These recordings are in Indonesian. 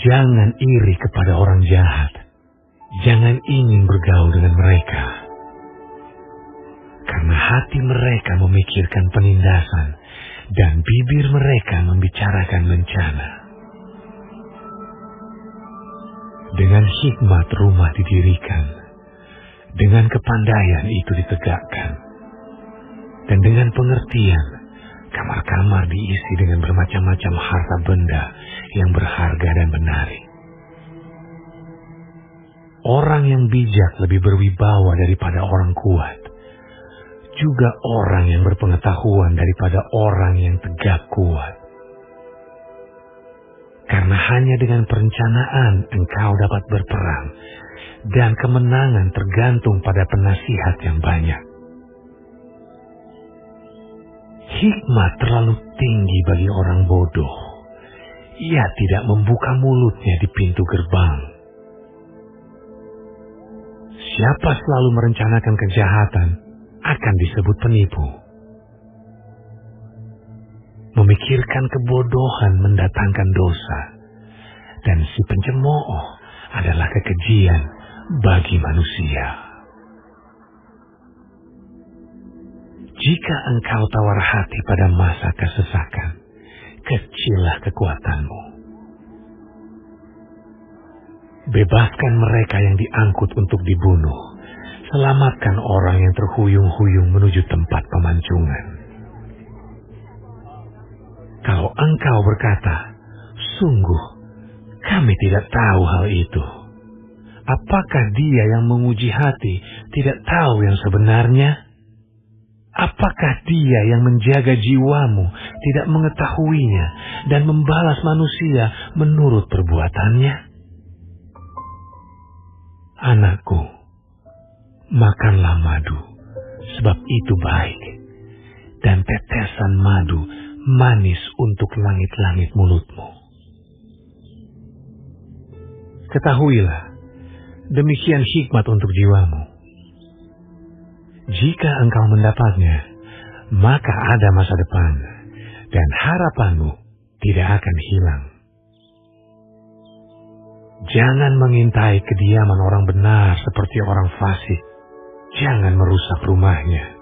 Jangan iri kepada orang jahat. Jangan ingin bergaul dengan mereka. Karena hati mereka memikirkan penindasan dan bibir mereka membicarakan bencana. Dengan hikmat rumah didirikan, dengan kepandaian itu ditegakkan, dan dengan pengertian kamar-kamar diisi dengan bermacam-macam harta benda yang berharga dan menarik. Orang yang bijak lebih berwibawa daripada orang kuat, juga orang yang berpengetahuan daripada orang yang tegak kuat. Karena hanya dengan perencanaan engkau dapat berperang, dan kemenangan tergantung pada penasihat yang banyak. Hikmat terlalu tinggi bagi orang bodoh. Ia tidak membuka mulutnya di pintu gerbang. Siapa selalu merencanakan kejahatan akan disebut penipu. Memikirkan kebodohan mendatangkan dosa, dan si pencemooh adalah kekejian bagi manusia. Jika engkau tawar hati pada masa kesesakan, kecillah kekuatanmu. Bebaskan mereka yang diangkut untuk dibunuh. Selamatkan orang yang terhuyung-huyung menuju tempat pemancungan. Kalau engkau berkata, sungguh kami tidak tahu hal itu. Apakah dia yang menguji hati tidak tahu yang sebenarnya? Apakah dia yang menjaga jiwamu tidak mengetahuinya dan membalas manusia menurut perbuatannya? Anakku, makanlah madu, sebab itu baik, dan tetesan madu manis untuk langit-langit mulutmu. Ketahuilah, demikian hikmat untuk jiwamu. Jika engkau mendapatnya, maka ada masa depan, dan harapanmu tidak akan hilang. Jangan mengintai kediaman orang benar seperti orang fasik. Jangan merusak rumahnya.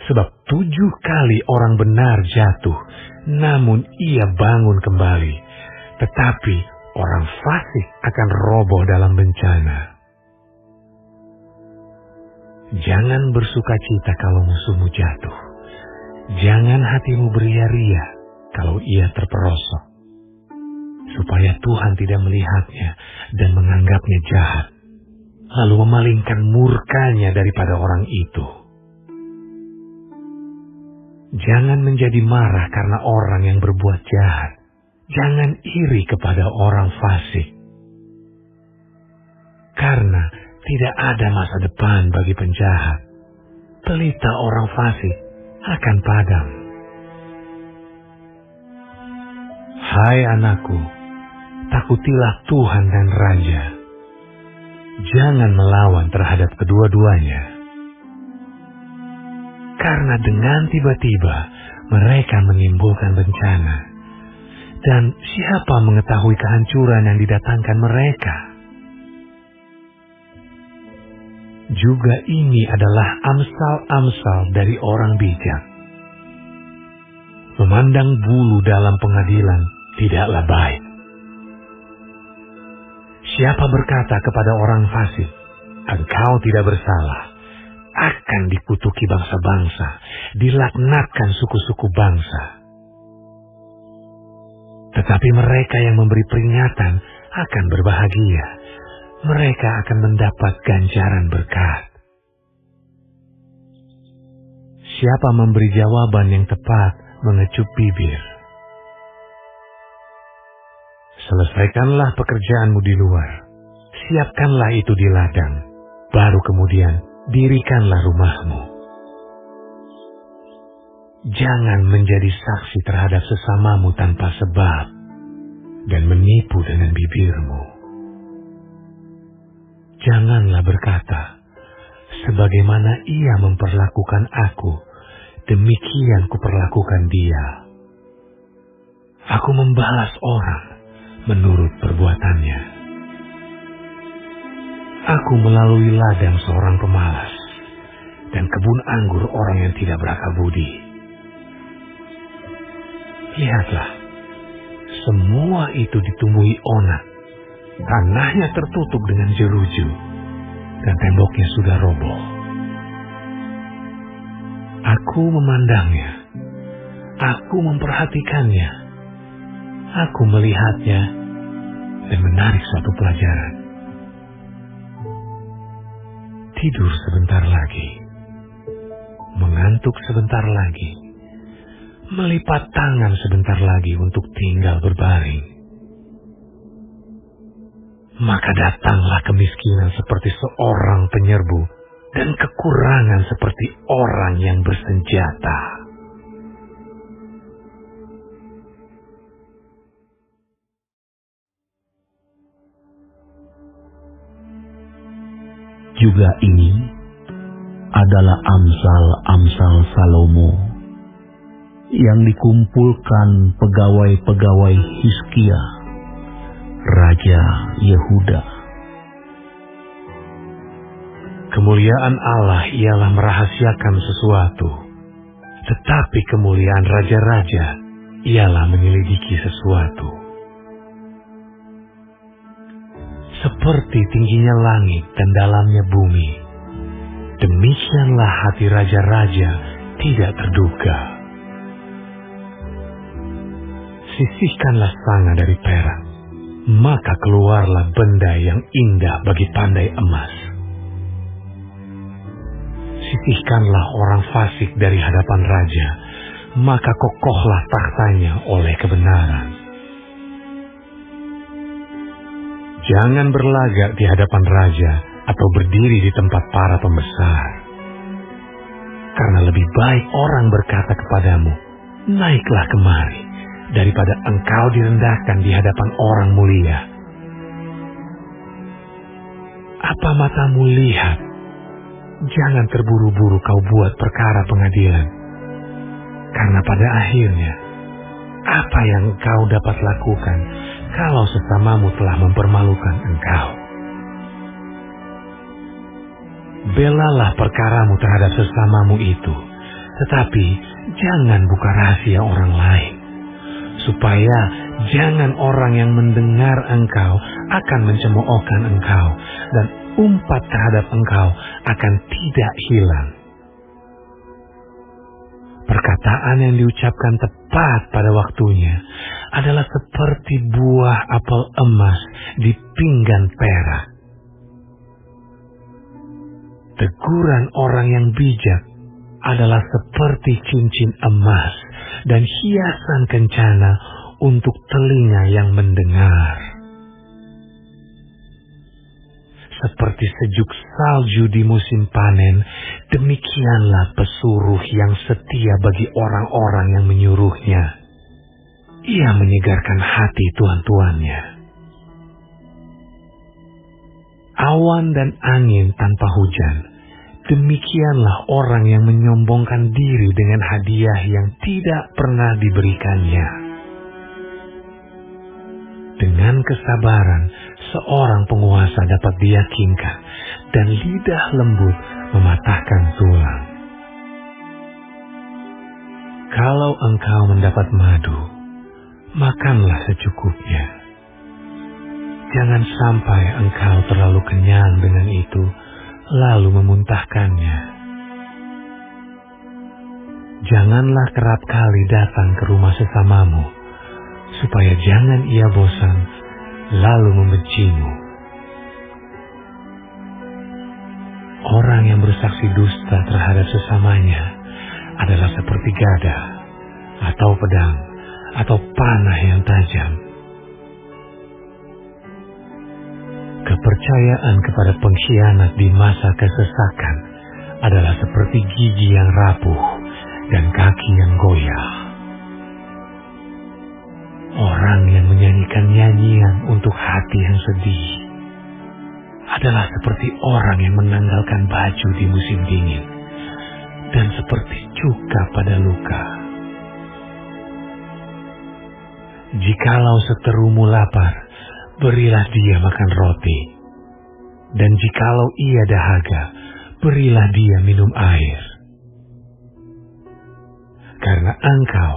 Sebab 7 kali orang benar jatuh, namun ia bangun kembali. Tetapi orang fasik akan roboh dalam bencana. Jangan bersuka cita kalau musuhmu jatuh. Jangan hatimu beria-ria kalau ia terperosok. Supaya Tuhan tidak melihatnya dan menganggapnya jahat, lalu memalingkan murkanya daripada orang itu. Jangan menjadi marah karena orang yang berbuat jahat. Jangan iri kepada orang fasik. Karena tidak ada masa depan bagi penjahat. Pelita orang fasik akan padam. Hai anakku, takutilah Tuhan dan Raja. Jangan melawan terhadap kedua-duanya. Karena dengan tiba-tiba mereka menimbulkan bencana. Dan siapa mengetahui kehancuran yang didatangkan mereka? Juga ini adalah amsal-amsal dari orang bijak. Memandang bulu dalam pengadilan tidaklah baik. Siapa berkata kepada orang fasik, engkau tidak bersalah, akan dikutuki bangsa-bangsa, dilaknatkan suku-suku bangsa. Tetapi mereka yang memberi peringatan akan berbahagia. Mereka akan mendapat ganjaran berkat. Siapa memberi jawaban yang tepat mengecup bibir. Selesaikanlah pekerjaanmu di luar. Siapkanlah itu di ladang. Baru kemudian dirikanlah rumahmu. Jangan menjadi saksi terhadap sesamamu tanpa sebab dan menipu dengan bibirmu. Janganlah berkata, sebagaimana ia memperlakukan aku, demikian kuperlakukan dia. Aku membalas orang menurut perbuatannya. Aku melalui ladang seorang pemalas dan kebun anggur orang yang tidak berakal budi. Lihatlah, semua itu ditumbuhi onat. Tanahnya tertutup dengan jeruju dan temboknya sudah roboh. Aku memandangnya, aku memperhatikannya, aku melihatnya dan menarik suatu pelajaran. Tidur sebentar lagi, mengantuk sebentar lagi, melipat tangan sebentar lagi untuk tinggal berbaring. Maka datanglah kemiskinan seperti seorang penyerbu dan kekurangan seperti orang yang bersenjata. Juga ini adalah amsal-amsal Salomo yang dikumpulkan pegawai-pegawai Hizkia, Raja Yehuda. Kemuliaan Allah ialah merahasiakan sesuatu, tetapi kemuliaan raja-raja ialah menyelidiki sesuatu. Seperti tingginya langit dan dalamnya bumi, demikianlah hati raja-raja tidak terduga. Sisihkanlah sanga dari perak, maka keluarlah benda yang indah bagi pandai emas. Sisihkanlah orang fasik dari hadapan raja, maka kokohlah tahtanya oleh kebenaran. Jangan berlagak di hadapan raja atau berdiri di tempat para pembesar. Karena lebih baik orang berkata kepadamu, naiklah kemari, daripada engkau direndahkan di hadapan orang mulia. Apa matamu lihat? Jangan terburu-buru kau buat perkara pengadilan. Karena pada akhirnya, apa yang engkau dapat lakukan kalau sesamamu telah mempermalukan engkau? Belalah perkaramu terhadap sesamamu itu, tetapi jangan buka rahasia orang lain, supaya jangan orang yang mendengar engkau akan mencemoohkan engkau, dan umpat terhadap engkau akan tidak hilang. Perkataan yang diucapkan tepat pada waktunya adalah seperti buah apel emas di pinggan perak. Teguran orang yang bijak adalah seperti cincin emas dan hiasan kencana untuk telinga yang mendengar. Seperti sejuk salju di musim panen, demikianlah pesuruh yang setia bagi orang-orang yang menyuruhnya. Ia menyegarkan hati tuan-tuannya. Awan dan angin tanpa hujan, demikianlah orang yang menyombongkan diri dengan hadiah yang tidak pernah diberikannya. Dengan kesabaran, seorang penguasa dapat diyakinkan, dan lidah lembut mematahkan tulang. Kalau engkau mendapat madu, makanlah secukupnya. Jangan sampai engkau terlalu kenyang dengan itu, lalu memuntahkannya. Janganlah kerap kali datang ke rumah sesamamu, supaya jangan ia bosan, lalu membencimu. Orang yang bersaksi dusta terhadap sesamanya adalah seperti gada, atau pedang, atau panah yang tajam. Kepercayaan kepada pengkhianat di masa kesesakan adalah seperti gigi yang rapuh dan kaki yang goyah. Orang yang menyanyikan nyanyian untuk hati yang sedih adalah seperti orang yang menanggalkan baju di musim dingin dan seperti cuka pada luka. Jikalau seterumu lapar, berilah dia makan roti. Dan jikalau ia dahaga, berilah dia minum air. Karena engkau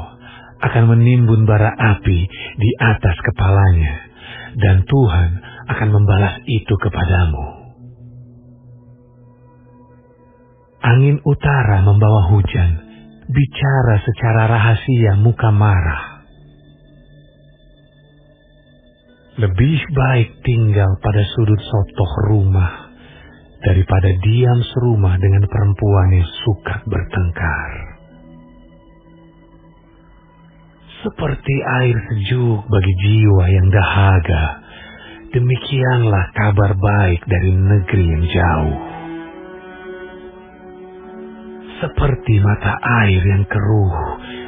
akan menimbun bara api di atas kepalanya, dan Tuhan akan membalas itu kepadamu. Angin utara membawa hujan, bicara secara rahasia muka marah. Lebih baik tinggal pada sudut sotoh rumah daripada diam serumah dengan perempuan yang suka bertengkar. Seperti air sejuk bagi jiwa yang dahaga, demikianlah kabar baik dari negeri yang jauh. Seperti mata air yang keruh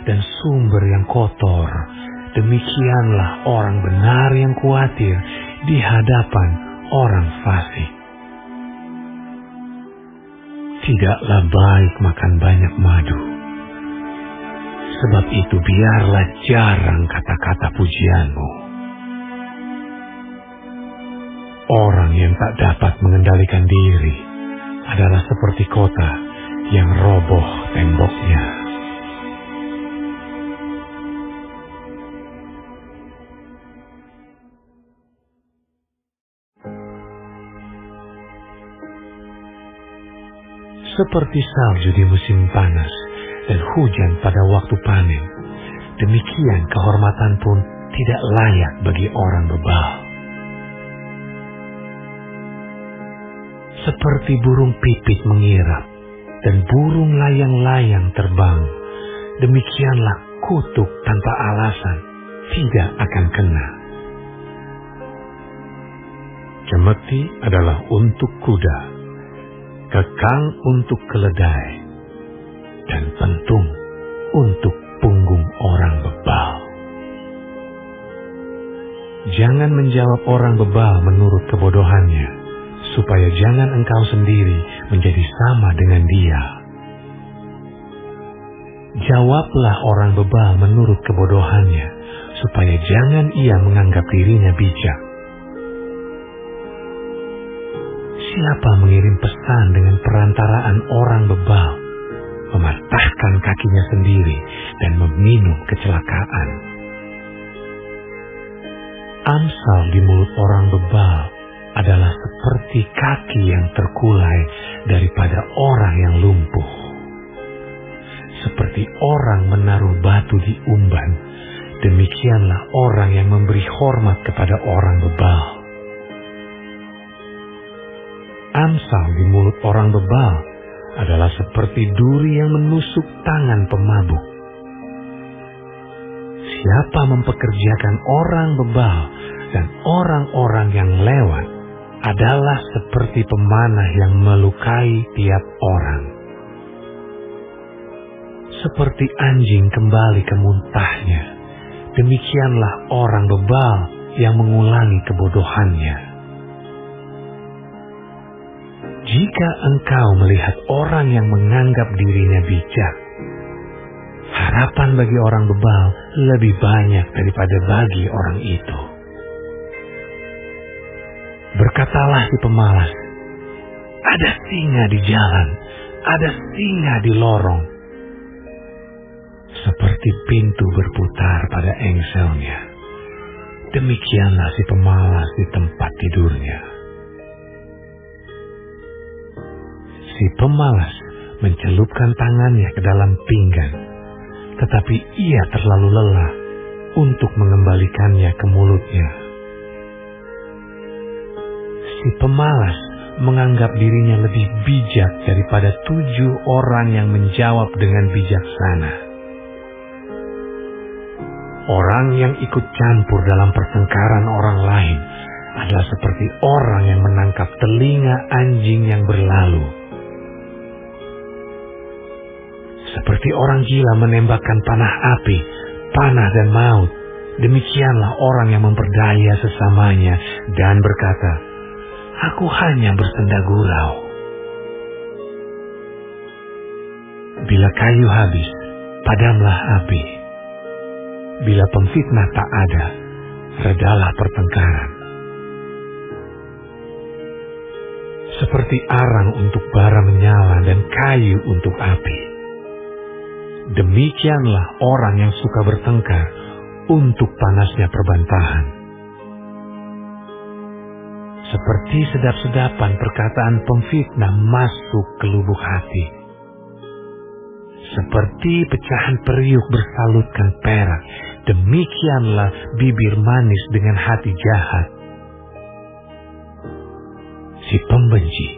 dan sumber yang kotor, demikianlah orang benar yang khawatir di hadapan orang fasik. Tidaklah baik makan banyak madu, sebab itu biarlah jarang kata-kata pujianmu. Orang yang tak dapat mengendalikan diri adalah seperti kota yang roboh temboknya. Seperti salju di musim panas dan hujan pada waktu panen, demikian kehormatan pun tidak layak bagi orang bebal. Seperti burung pipit mengirap dan burung layang-layang terbang, demikianlah kutuk tanpa alasan tidak akan kena. Cemeti adalah untuk kuda, kekang untuk keledai, dan pentung untuk punggung orang bebal. Jangan menjawab orang bebal menurut kebodohannya, supaya jangan engkau sendiri menjadi sama dengan dia. Jawablah orang bebal menurut kebodohannya, supaya jangan ia menganggap dirinya bijak. Siapa mengirim pesan dengan perantaraan orang bebal, mematahkan kakinya sendiri dan meminum kecelakaan. Amsal di mulut orang bebal adalah seperti kaki yang terkulai daripada orang yang lumpuh. Seperti orang menaruh batu di umban, demikianlah orang yang memberi hormat kepada orang bebal. Amsal di mulut orang bebal adalah seperti duri yang menusuk tangan pemabuk. Siapa mempekerjakan orang bebal dan orang-orang yang lewat adalah seperti pemanah yang melukai tiap orang. Seperti anjing kembali ke muntahnya, demikianlah orang bebal yang mengulangi kebodohannya. Jika engkau melihat orang yang menganggap dirinya bijak, harapan bagi orang bebal lebih banyak daripada bagi orang itu. Berkatalah si pemalas, ada singa di jalan, ada singa di lorong. Seperti pintu berputar pada engselnya, demikianlah si pemalas di tempat tidurnya. Si pemalas mencelupkan tangannya ke dalam pinggan, tetapi ia terlalu lelah untuk mengembalikannya ke mulutnya. Si pemalas menganggap dirinya lebih bijak daripada 7 orang yang menjawab dengan bijaksana. Orang yang ikut campur dalam pertengkaran orang lain adalah seperti orang yang menangkap telinga anjing yang berlalu. Seperti orang gila menembakkan panah api, panah dan maut, demikianlah orang yang memperdaya sesamanya dan berkata, aku hanya bersenda gurau. Bila kayu habis, padamlah api. Bila pemfitnah tak ada, redalah pertengkaran. Seperti arang untuk bara menyala dan kayu untuk api, demikianlah orang yang suka bertengkar untuk panasnya perbantahan. Seperti sedap-sedapan perkataan pemfitnah masuk ke lubuk hati. Seperti pecahan periuk bersalutkan perak, demikianlah bibir manis dengan hati jahat. Si pembenci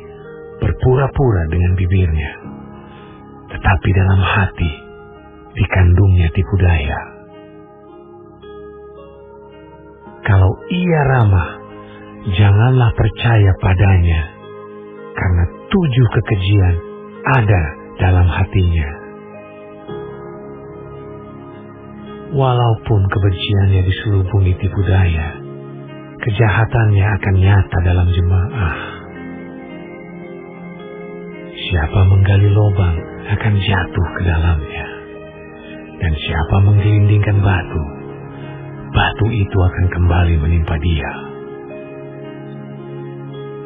berpura-pura dengan bibirnya, tetapi dalam hati dikandungnya tipu daya. Kalau ia ramah, janganlah percaya padanya, karena 7 kekejian ada dalam hatinya. Walaupun kebenciannya diselubungi tipu daya, kejahatannya akan nyata dalam jemaah. Siapa menggali lubang akan jatuh ke dalamnya, dan siapa menggelindingkan batu, batu itu akan kembali menimpa dia.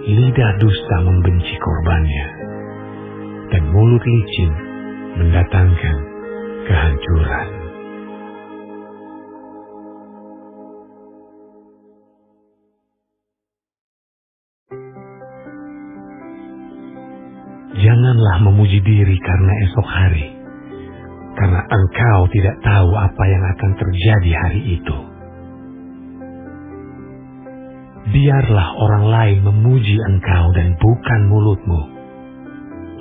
Lidah dusta membenci korbannya, dan mulut licin mendatangkan kehancuran. Janganlah memuji diri karena esok hari, karena engkau tidak tahu apa yang akan terjadi hari itu. Biarlah orang lain memuji engkau dan bukan mulutmu,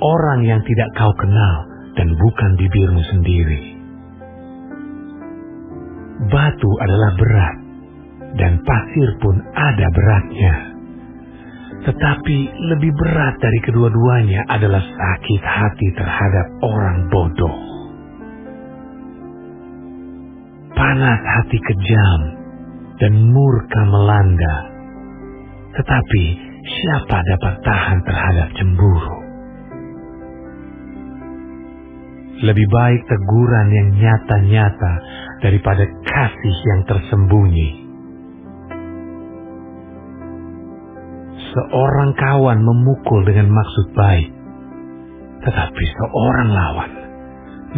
orang yang tidak kau kenal dan bukan bibirmu sendiri. Batu adalah berat, dan pasir pun ada beratnya. Tetapi lebih berat dari kedua-duanya adalah sakit hati terhadap orang bodoh. Panas hati kejam dan murka melanda, tetapi siapa dapat tahan terhadap cemburu? Lebih baik teguran yang nyata-nyata daripada kasih yang tersembunyi. Seorang kawan memukul dengan maksud baik, tetapi seorang lawan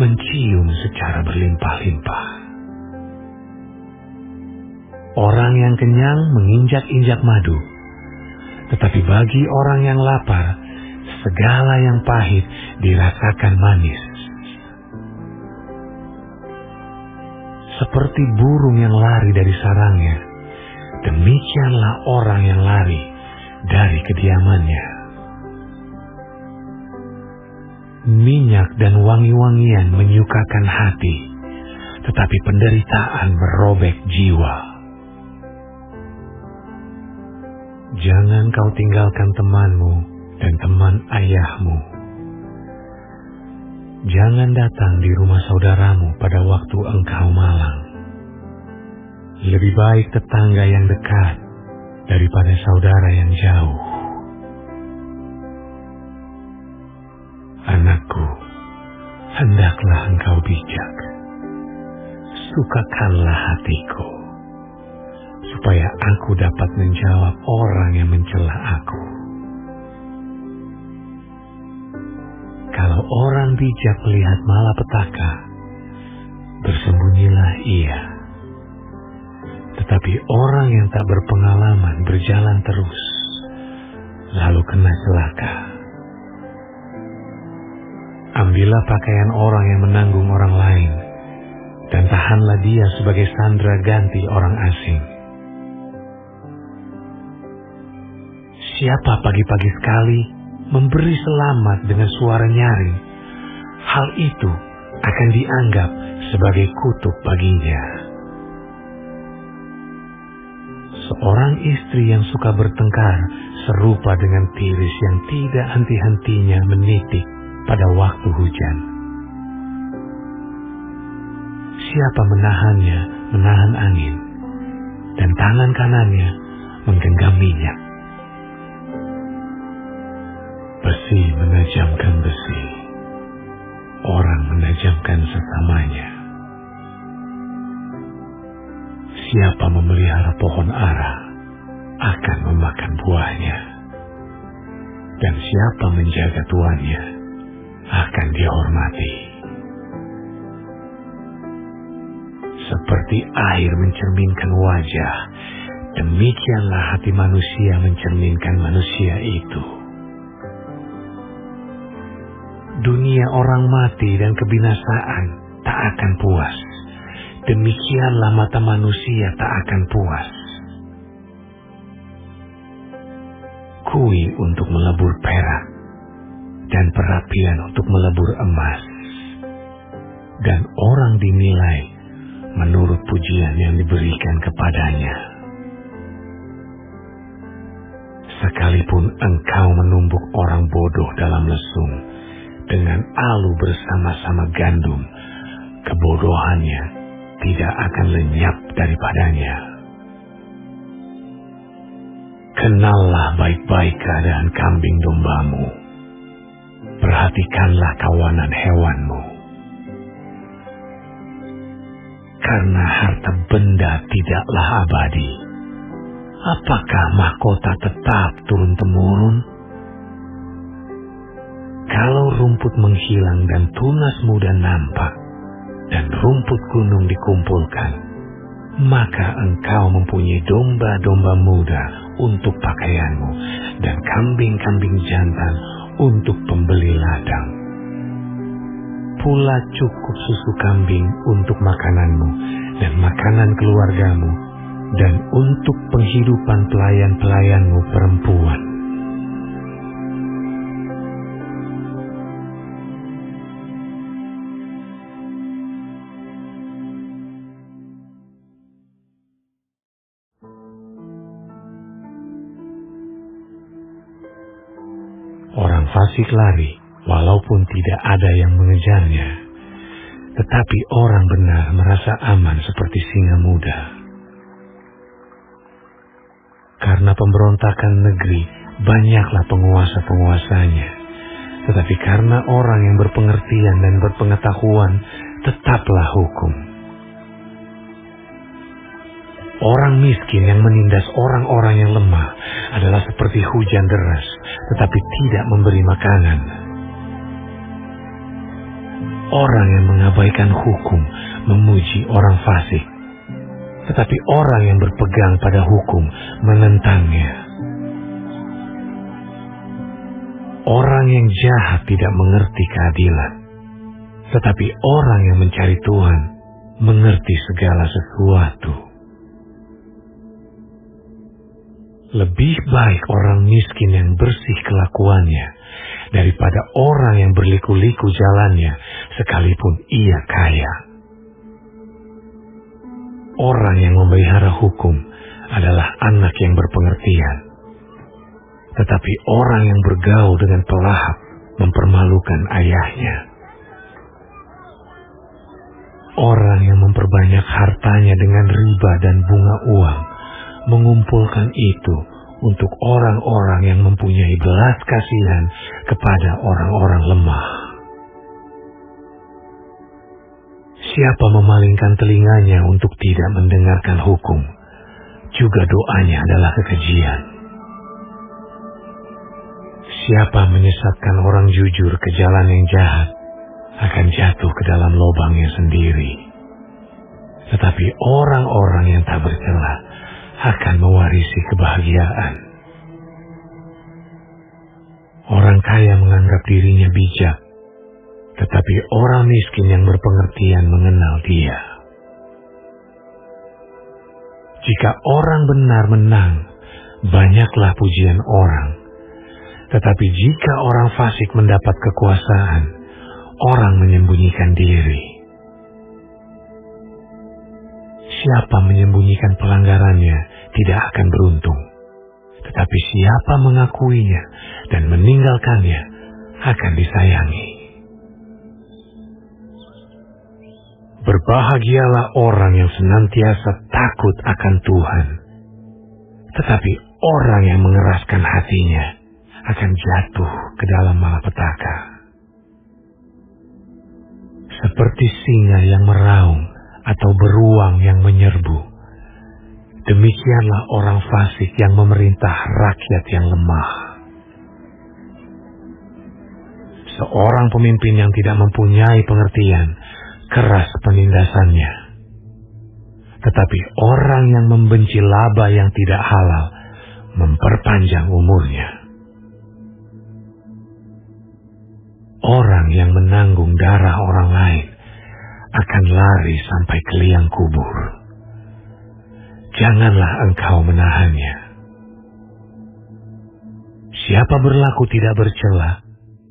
mencium secara berlimpah-limpah. Orang yang kenyang menginjak-injak madu, tetapi bagi orang yang lapar, segala yang pahit dirasakan manis. Seperti burung yang lari dari sarangnya, demikianlah orang yang lari dari kediamannya. Minyak dan wangi-wangian menyukakan hati, tetapi penderitaan merobek jiwa. Jangan kau tinggalkan temanmu dan teman ayahmu. Jangan datang di rumah saudaramu pada waktu engkau malang. Lebih baik tetangga yang dekat daripada saudara yang jauh. Anakku, hendaklah engkau bijak. Sukakanlah hatiku, supaya aku dapat menjawab orang yang mencela aku. Kalau orang bijak melihat malapetaka, bersembunyilah ia. Tetapi orang yang tak berpengalaman berjalan terus, lalu kena celaka. Ambillah pakaian orang yang menanggung orang lain, dan tahanlah dia sebagai sandera ganti orang asing. Siapa pagi-pagi sekali memberi selamat dengan suara nyaring, hal itu akan dianggap sebagai kutuk baginya. Seorang istri yang suka bertengkar serupa dengan tiris yang tidak henti-hentinya menitik pada waktu hujan. Siapa menahannya menahan angin, dan tangan kanannya menggenggam minyak. Besi menajamkan besi, orang menajamkan sesamanya. siapa memelihara pohon ara akan memakan buahnya, dan siapa menjaga tuannya akan dihormati. Seperti air mencerminkan wajah, demikianlah hati manusia mencerminkan manusia itu. Dunia orang mati dan kebinasaan tak akan puas, demikianlah mata manusia tak akan puas. Kuil untuk melebur perak, dan perapian untuk melebur emas, dan orang dinilai menurut pujian yang diberikan kepadanya. Sekalipun engkau menumbuk orang bodoh dalam lesung, dengan alu bersama-sama gandum, kebodohannya tidak akan lenyap daripadanya. Kenallah baik-baik keadaan kambing dombamu, perhatikanlah kawanan hewanmu. Karena harta benda tidaklah abadi, apakah mahkota tetap turun-temurun? Kalau rumput menghilang dan tunas muda nampak, dan rumput gunung dikumpulkan, maka engkau mempunyai domba-domba muda untuk pakaianmu, dan kambing-kambing jantan untuk pembeli ladang. Pula cukup susu kambing untuk makananmu dan makanan keluargamu, dan untuk penghidupan pelayan-pelayanmu perempuan. Orang fasik lari walaupun tidak ada yang mengejarnya, tetapi orang benar merasa aman seperti singa muda. Karena pemberontakan negeri banyaklah penguasa-penguasanya, tetapi karena orang yang berpengertian dan berpengetahuan tetaplah hukum. Orang miskin yang menindas orang-orang yang lemah adalah seperti hujan deras, tetapi tidak memberi makanan. Orang yang mengabaikan hukum memuji orang fasik, tetapi orang yang berpegang pada hukum menentangnya. Orang yang jahat tidak mengerti keadilan, tetapi orang yang mencari Tuhan mengerti segala sesuatu. Lebih baik orang miskin yang bersih kelakuannya daripada orang yang berliku-liku jalannya sekalipun ia kaya. Orang yang memelihara hukum adalah anak yang berpengertian, tetapi orang yang bergaul dengan pelahap mempermalukan ayahnya. Orang yang memperbanyak hartanya dengan riba dan bunga uang mengumpulkan itu untuk orang-orang yang mempunyai belas kasihan kepada orang-orang lemah. Siapa memalingkan telinganya untuk tidak mendengarkan hukum, juga doanya adalah kekejian. Siapa menyesatkan orang jujur ke jalan yang jahat, akan jatuh ke dalam lubangnya sendiri. Tetapi orang-orang yang tak bercela akan mewarisi kebahagiaan. Orang kaya menganggap dirinya bijak, tetapi orang miskin yang berpengertian mengenal dia. Jika orang benar menang, banyaklah pujian orang. Tetapi jika orang fasik mendapat kekuasaan, orang menyembunyikan diri. Siapa menyembunyikan pelanggarannya tidak akan beruntung, tetapi siapa mengakuinya dan meninggalkannya akan disayangi. Berbahagialah orang yang senantiasa takut akan Tuhan, tetapi orang yang mengeraskan hatinya akan jatuh ke dalam malapetaka. Seperti singa yang meraung atau beruang yang menyerbu, Demikianlah orang fasik yang memerintah rakyat yang lemah. Seorang pemimpin yang tidak mempunyai pengertian, keras penindasannya. Tetapi orang yang membenci laba yang tidak halal, memperpanjang umurnya. Orang yang menanggung darah orang lain akan lari sampai ke liang kubur. Janganlah engkau menahannya. Siapa berlaku tidak bercela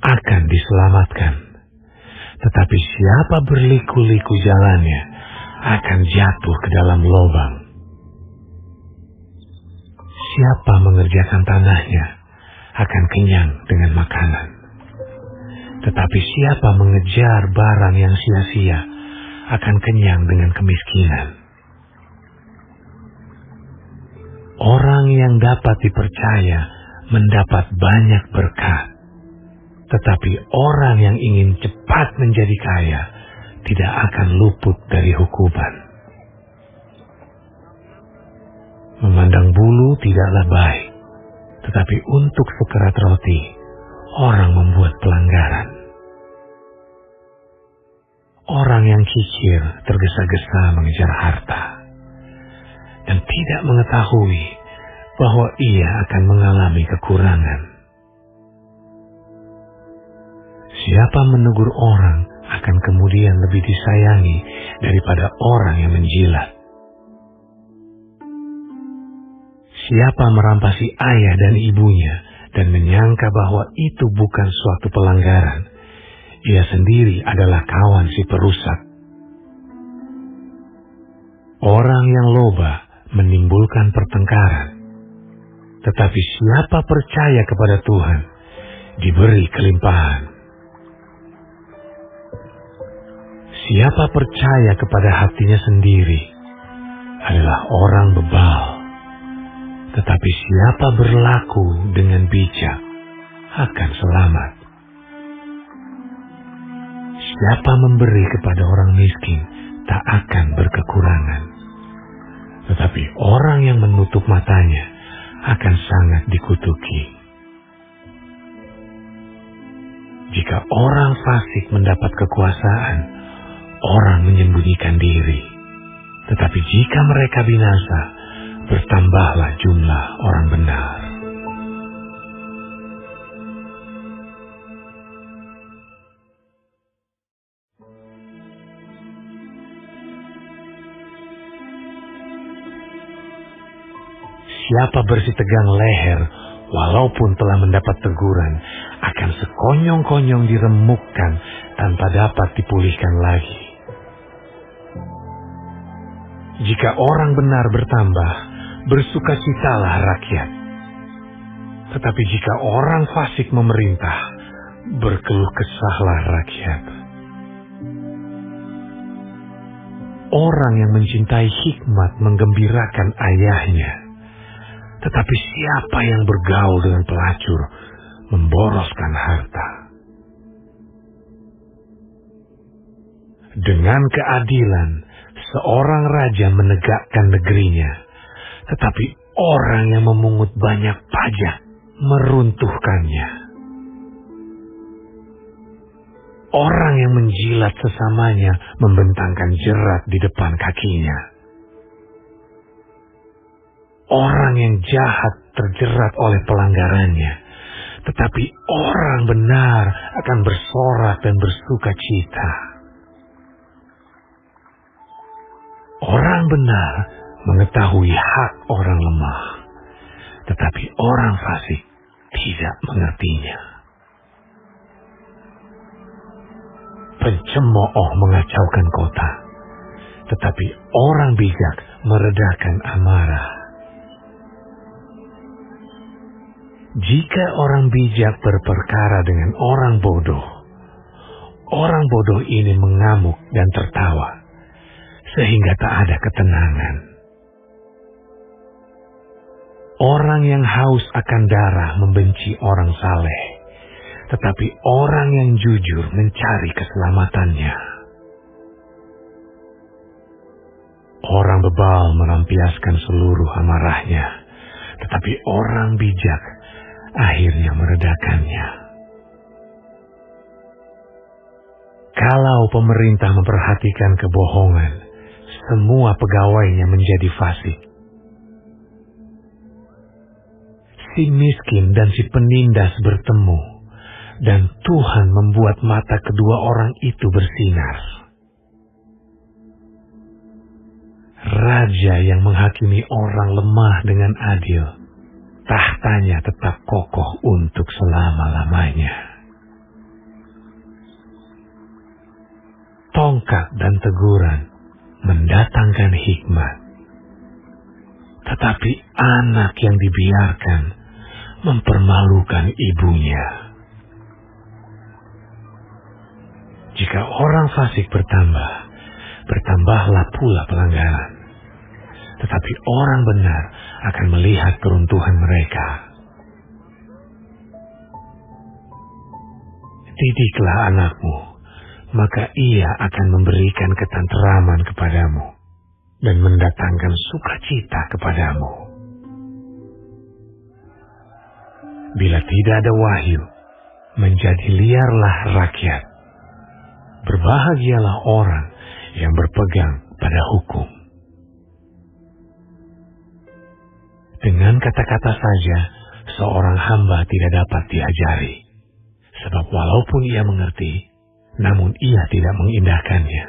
akan diselamatkan, tetapi siapa berliku-liku jalannya akan jatuh ke dalam lubang. Siapa mengerjakan tanahnya akan kenyang dengan makanan, tetapi siapa mengejar barang yang sia-sia akan kenyang dengan kemiskinan. Orang yang dapat dipercaya mendapat banyak berkat, tetapi orang yang ingin cepat menjadi kaya tidak akan luput dari hukuman. Memandang bulu tidaklah baik, tetapi untuk sekerat roti orang membuat pelanggaran. Orang yang kikir tergesa-gesa mengejar harta dan tidak mengetahui bahwa ia akan mengalami kekurangan. Siapa menegur orang akan kemudian lebih disayangi daripada orang yang menjilat. Siapa merampasi ayah dan ibunya dan menyangka bahwa itu bukan suatu pelanggaran, ia sendiri adalah kawan si perusak. Orang yang loba menimbulkan pertengkaran, tetapi siapa percaya kepada Tuhan diberi kelimpahan. Siapa percaya kepada hatinya sendiri adalah orang bebal, tetapi siapa berlaku dengan bijak akan selamat. Siapa memberi kepada orang miskin tak akan berkekurangan, tetapi orang yang menutup matanya akan sangat dikutuki. Jika orang fasik mendapat kekuasaan, orang menyembunyikan diri. Tetapi jika mereka binasa, bertambahlah jumlah orang benar. Siapa bersitegang leher, walaupun telah mendapat teguran, akan sekonyong-konyong diremukkan tanpa dapat dipulihkan lagi. Jika orang benar bertambah, bersukacitalah rakyat. Tetapi jika orang fasik memerintah, berkeluh kesahlah rakyat. Orang yang mencintai hikmat menggembirakan ayahnya, tetapi siapa yang bergaul dengan pelacur memboroskan harta. Dengan keadilan, seorang raja menegakkan negerinya, tetapi orang yang memungut banyak pajak meruntuhkannya. Orang yang menjilat sesamanya membentangkan jerat di depan kakinya. Orang yang jahat terjerat oleh pelanggarannya, tetapi orang benar akan bersorak dan bersuka cita. Orang benar mengetahui hak orang lemah, tetapi orang fasik tidak mengertinya. Pencemooh mengacaukan kota, tetapi orang bijak meredakan amarah. Jika orang bijak berperkara dengan orang bodoh ini mengamuk dan tertawa, sehingga tak ada ketenangan. Orang yang haus akan darah membenci orang saleh, tetapi orang yang jujur mencari keselamatannya. Orang bebal melampiaskan seluruh amarahnya, tetapi orang bijak akhirnya meredakannya. Kalau pemerintah memperhatikan kebohongan, semua pegawainya menjadi fasik. Si miskin dan si penindas bertemu, dan Tuhan membuat mata kedua orang itu bersinar. Raja yang menghakimi orang lemah dengan adil, tahtanya tetap kokoh untuk selama-lamanya. Tongkat dan teguran mendatangkan hikmat, tetapi anak yang dibiarkan mempermalukan ibunya. Jika orang fasik bertambah, bertambahlah pula pelanggaran. Tetapi orang benar akan melihat keruntuhan mereka. Didiklah anakmu, maka ia akan memberikan ketenteraman kepadamu dan mendatangkan sukacita kepadamu. Bila tidak ada wahyu, menjadi liarlah rakyat. Berbahagialah orang yang berpegang pada hukum. Dengan kata-kata saja, seorang hamba tidak dapat diajari. Sebab walaupun ia mengerti, namun ia tidak mengindahkannya.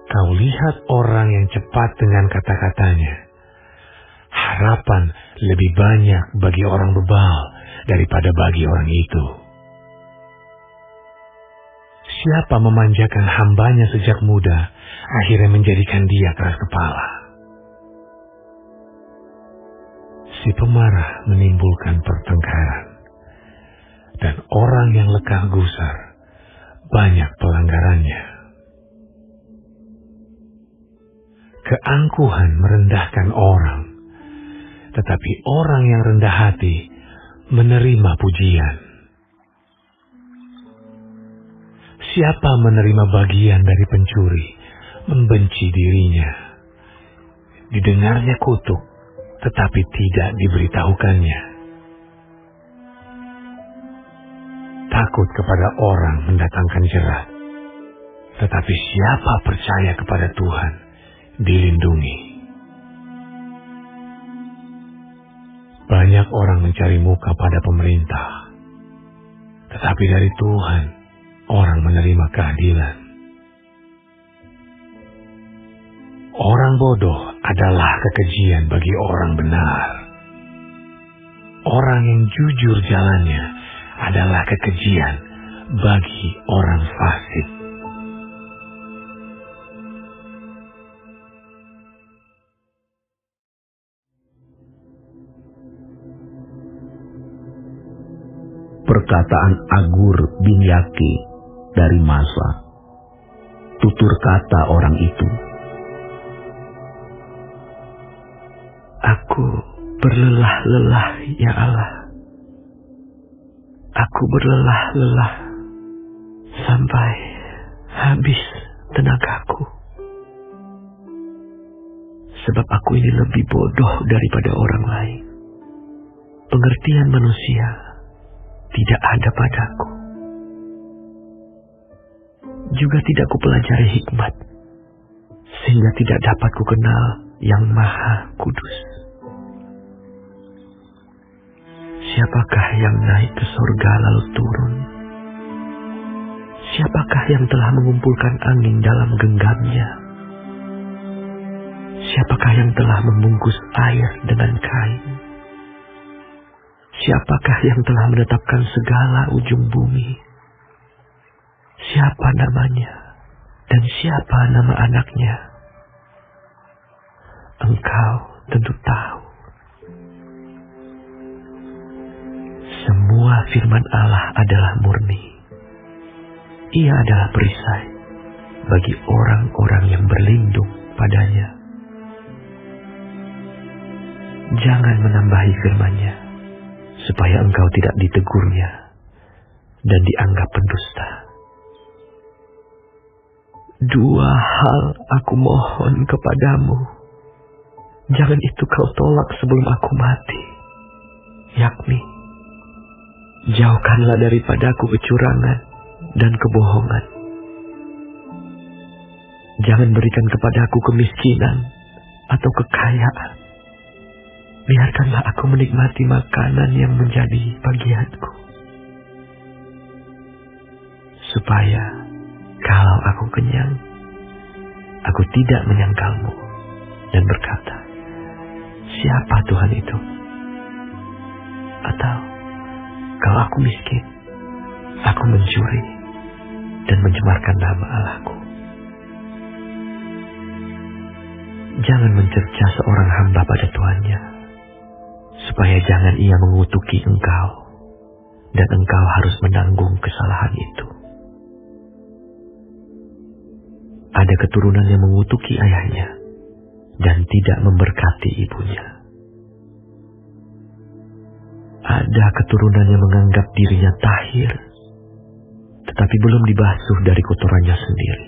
Kau lihat orang yang cepat dengan kata-katanya. Harapan lebih banyak bagi orang bebal daripada bagi orang itu. Siapa memanjakan hambanya sejak muda, akhirnya menjadikan dia keras kepala. Si pemarah menimbulkan pertengkaran, dan orang yang lekang gusar banyak pelanggarannya. Keangkuhan merendahkan orang, tetapi orang yang rendah hati menerima pujian. Siapa menerima bagian dari pencuri, membenci dirinya. Didengarnya kutuk, tetapi tidak diberitahukannya. Takut kepada orang mendatangkan jerat, tetapi siapa percaya kepada Tuhan, dilindungi. Banyak orang mencari muka pada pemerintah, tetapi dari Tuhan orang menerima keadilan. Orang bodoh adalah kekejian bagi orang benar. Orang yang jujur jalannya adalah kekejian bagi orang fasik. Perkataan Agur bin Yake dari Masa. Tutur kata orang itu. Aku berlelah-lelah, ya Allah. Aku berlelah-lelah sampai habis tenagaku. Sebab aku ini lebih bodoh daripada orang lain. Pengertian manusia tidak ada padaku. Juga tidak kupelajari hikmat, sehingga tidak dapat kukenal yang Maha Kudus. Siapakah yang naik ke surga lalu turun? Siapakah yang telah mengumpulkan angin dalam genggamnya? Siapakah yang telah membungkus air dengan kain? Siapakah yang telah menetapkan segala ujung bumi? Siapa namanya dan siapa nama anaknya? Engkau tentu tahu. Semua firman Allah adalah murni. Ia adalah perisai bagi orang-orang yang berlindung padanya. Jangan menambahi firman-Nya, supaya engkau tidak ditegurnya dan dianggap pendusta. Dua hal aku mohon kepadamu. Jangan itu kau tolak sebelum aku mati. Yakni, jauhkanlah daripadaku kecurangan dan kebohongan. Jangan berikan kepadaku kemiskinan atau kekayaan. Biarkanlah aku menikmati makanan yang menjadi bagianku. Supaya kalau aku kenyang, aku tidak menyangkalmu dan berkata, siapa Tuhan itu? Atau kalau aku miskin, aku mencuri dan mencemarkan nama Allahku. Jangan mencerca seorang hamba pada tuannya, supaya jangan ia mengutuki engkau, dan engkau harus menanggung kesalahan itu. Ada keturunan yang mengutuki ayahnya, dan tidak memberkati ibunya. Ada keturunan yang menganggap dirinya tahir, tetapi belum dibasuh dari kotorannya sendiri.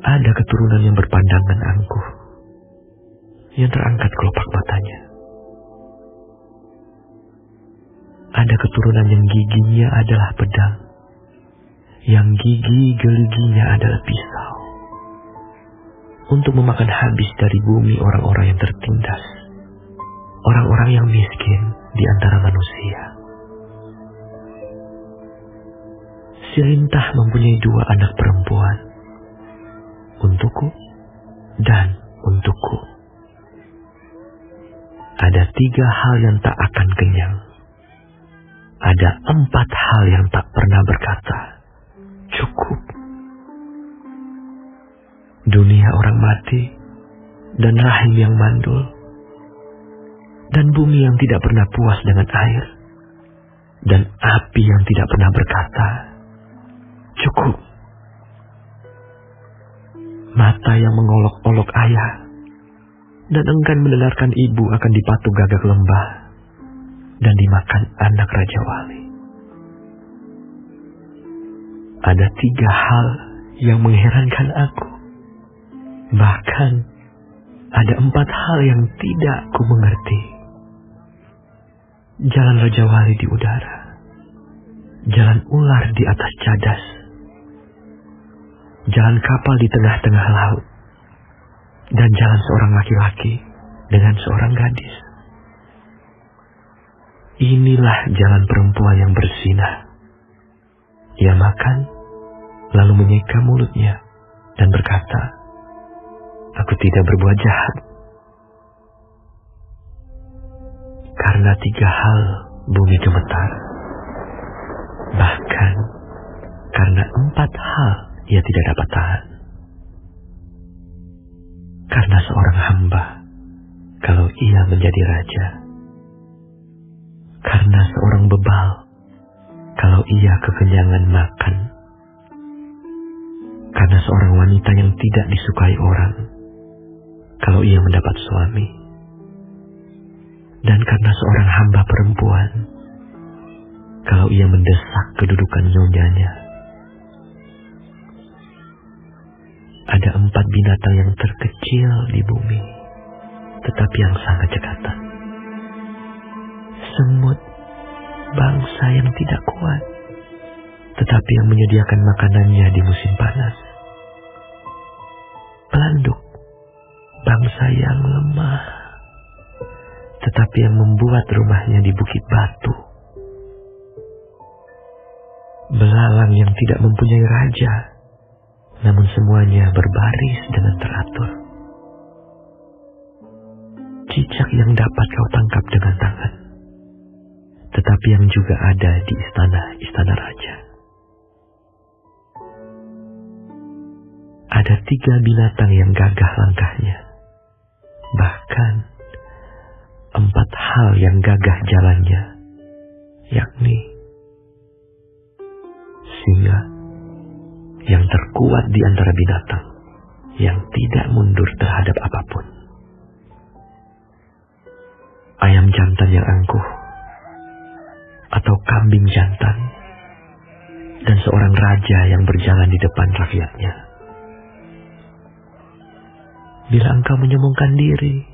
Ada keturunan yang berpandangan angkuh, yang terangkat kelopak matanya. Ada keturunan yang giginya adalah pedang, yang gigi geliginya adalah pisau, untuk memakan habis dari bumi orang-orang yang tertindas, orang-orang yang miskin di antara manusia. Si lintah mempunyai 2 anak perempuan, untukku dan untukku. Ada 3 hal yang tak akan kenyang. Ada 4 hal yang tak pernah berkata, cukup. Dunia orang mati, dan rahim yang mandul, dan bumi yang tidak pernah puas dengan air, dan api yang tidak pernah berkata, cukup. Mata yang mengolok-olok ayah, dan enggan mendengarkan ibu akan dipatuk gagak lembah, dan dimakan anak Raja Wali. Ada 3 hal yang mengherankan aku. Bahkan ada 4 hal yang tidak ku mengerti. Jalan Raja Wali di udara, jalan ular di atas cadas, jalan kapal di tengah-tengah laut, dan jalan seorang laki-laki dengan seorang gadis. Inilah jalan perempuan yang berzinah. Ia makan, lalu menyeka mulutnya, dan berkata, aku tidak berbuat jahat. Karena 3 hal bumi gemetar. Bahkan karena 4 hal ia tidak dapat tahan. Karena seorang hamba, kalau ia menjadi raja. Karena seorang bebal, kalau ia kekenyangan makan. Karena seorang wanita yang tidak disukai orang, kalau ia mendapat suami. Dan karena seorang hamba perempuan, kalau ia mendesak kedudukan nyonyanya. Ada 4 binatang yang terkecil di bumi, tetapi yang sangat cekatan. Semut, bangsa yang tidak kuat, tetapi yang menyediakan makanannya di musim panas. Pelanduk, bangsa yang lemah, tetapi yang membuat rumahnya di bukit batu. Belalang yang tidak mempunyai raja, namun semuanya berbaris dengan teratur. Cicak yang dapat kau tangkap dengan tangan, tetapi yang juga ada di istana-istana raja. Ada 3 binatang yang gagah langkahnya, bahkan 4 hal yang gagah jalannya, yakni singa yang terkuat di antara binatang, yang tidak mundur terhadap apapun. Ayam jantan yang angkuh, atau kambing jantan dan seorang raja yang berjalan di depan rakyatnya. Bila engkau menyombongkan diri,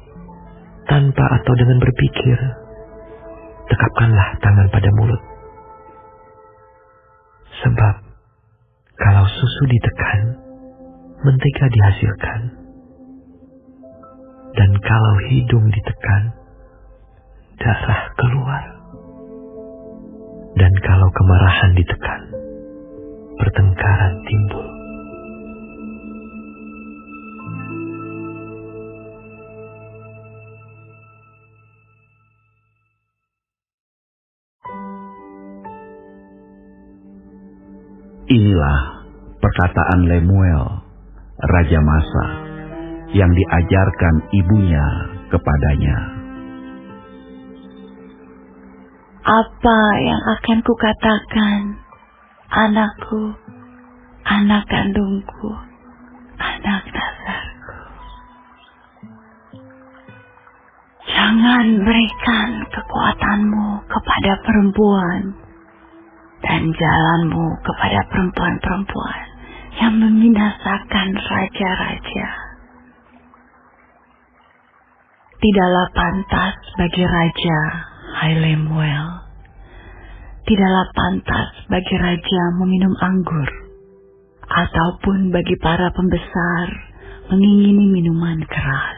tanpa atau dengan berpikir, tekapkanlah tangan pada mulut. Sebab, kalau susu ditekan, mentega dihasilkan. Dan kalau hidung ditekan, darah keluar. Dan kalau kemarahan ditekan, pertengkaran timbul. Inilah perkataan Lemuel, Raja Masa, yang diajarkan ibunya kepadanya. Apa yang akan kukatakan, anakku, anak kandungku, anak dasarku? Jangan berikan kekuatanmu kepada perempuan dan jalanmu kepada perempuan-perempuan yang membinasakan raja-raja. Tidaklah pantas bagi raja, hai Lemuel. Tidaklah pantas bagi raja meminum anggur, ataupun bagi para pembesar mengingini minuman keras.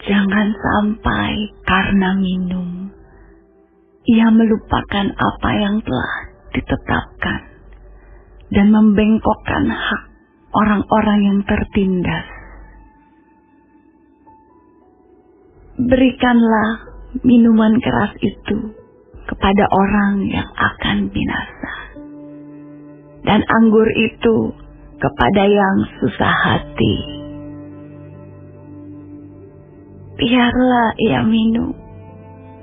Jangan sampai karena minum, ia melupakan apa yang telah ditetapkan dan membengkokkan hak orang-orang yang tertindas. Berikanlah minuman keras itu kepada orang yang akan binasa, dan anggur itu kepada yang susah hati. Biarlah ia minum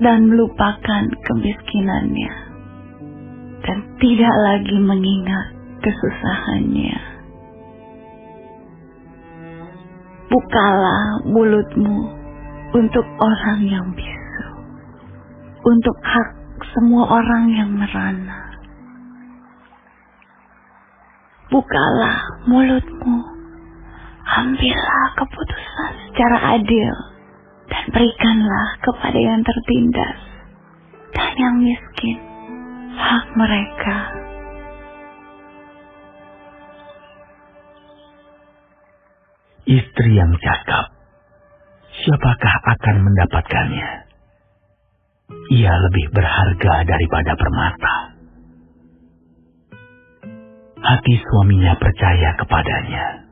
dan melupakan kemiskinannya, dan tidak lagi mengingat kesusahannya. Bukalah mulutmu untuk orang yang bisu, untuk hak semua orang yang merana. Bukalah mulutmu, ambillah keputusan secara adil, dan berikanlah kepada yang tertindas dan yang miskin hak mereka. Istri yang cakap, siapakah akan mendapatkannya? Ia lebih berharga daripada permata. Hati suaminya percaya kepadanya.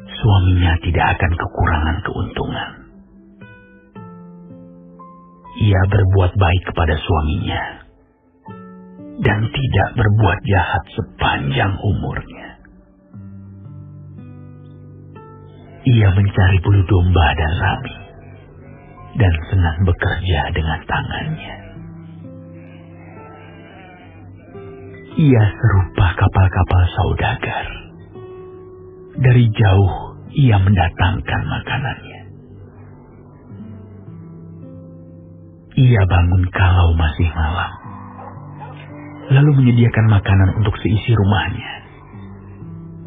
Suaminya tidak akan kekurangan keuntungan. Ia berbuat baik kepada suaminya dan tidak berbuat jahat sepanjang umurnya. Ia mencari bulu domba dan rami, dan senang bekerja dengan tangannya. Ia serupa kapal-kapal saudagar. Dari jauh ia mendatangkan makanannya. Ia bangun kalau masih malam, lalu menyediakan makanan untuk seisi rumahnya,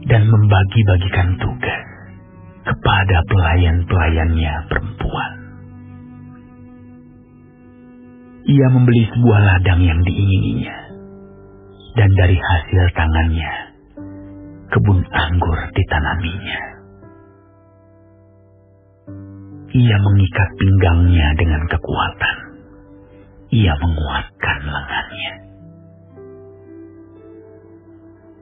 dan membagi-bagikan tugas kepada pelayan-pelayannya perempuan. Ia membeli sebuah ladang yang diingininya, dan dari hasil tangannya, kebun anggur ditanaminya. Ia mengikat pinggangnya dengan kekuatan. Ia menguatkan lengannya.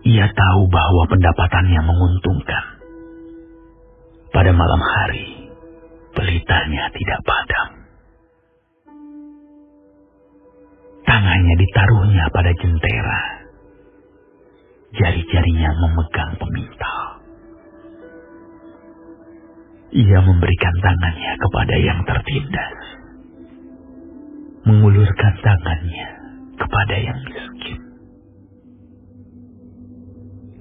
Ia tahu bahwa pendapatannya menguntungkan. Pada malam hari, pelitanya tidak padam. Tangannya ditaruhnya pada jentera. Jari-jarinya memegang pemintal. Ia memberikan tangannya kepada yang tertindas. Mengulurkan tangannya kepada yang miskin.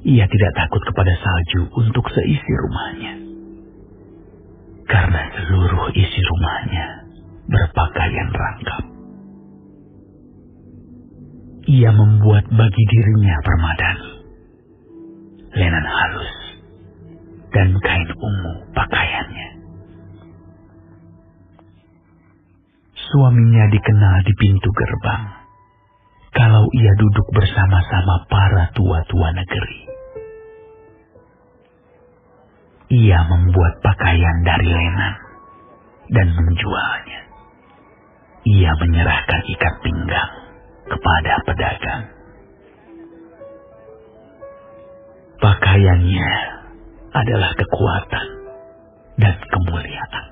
Ia tidak takut kepada salju untuk seisi rumahnya, karena seluruh isi rumahnya berpakaian rangkap. Ia membuat bagi dirinya permadani, lenan halus, dan kain ungu pakaiannya. Suaminya dikenal di pintu gerbang, kalau ia duduk bersama-sama para tua-tua negeri. Ia membuat pakaian dari lenan dan menjualnya. Ia menyerahkan ikat pinggang kepada pedagang. Pakaiannya adalah kekuatan dan kemuliaan.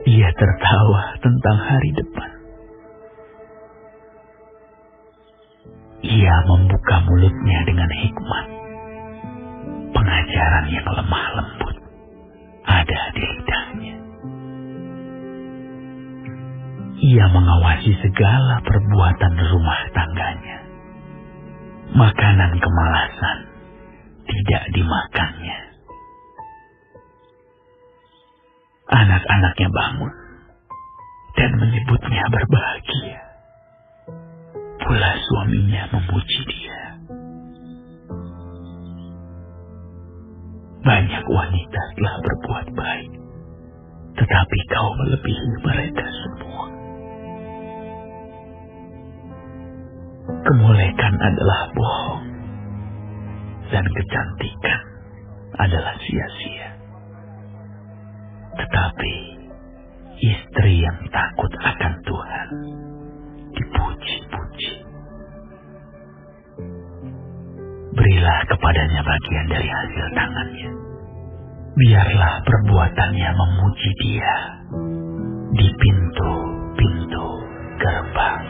Ia tertawa tentang hari depan. Ia membuka mulutnya dengan hikmat. Pengajaran yang lemah lembut ada di lidahnya. Ia mengawasi segala perbuatan rumah tangganya. Makanan kemalasan tidak dimakannya. Anak-anaknya bangun dan menyebutnya berbahagia. Pula suaminya memuji dia. Banyak wanita telah berbuat baik, tetapi kau melebihi mereka semua. Kemolekan adalah bohong, dan kecantikan adalah sia-sia. Tetapi istri yang takut akan Tuhan dipuji-puji. Berilah kepadanya bagian dari hasil tangannya. Biarlah perbuatannya memuji dia di pintu-pintu gerbang.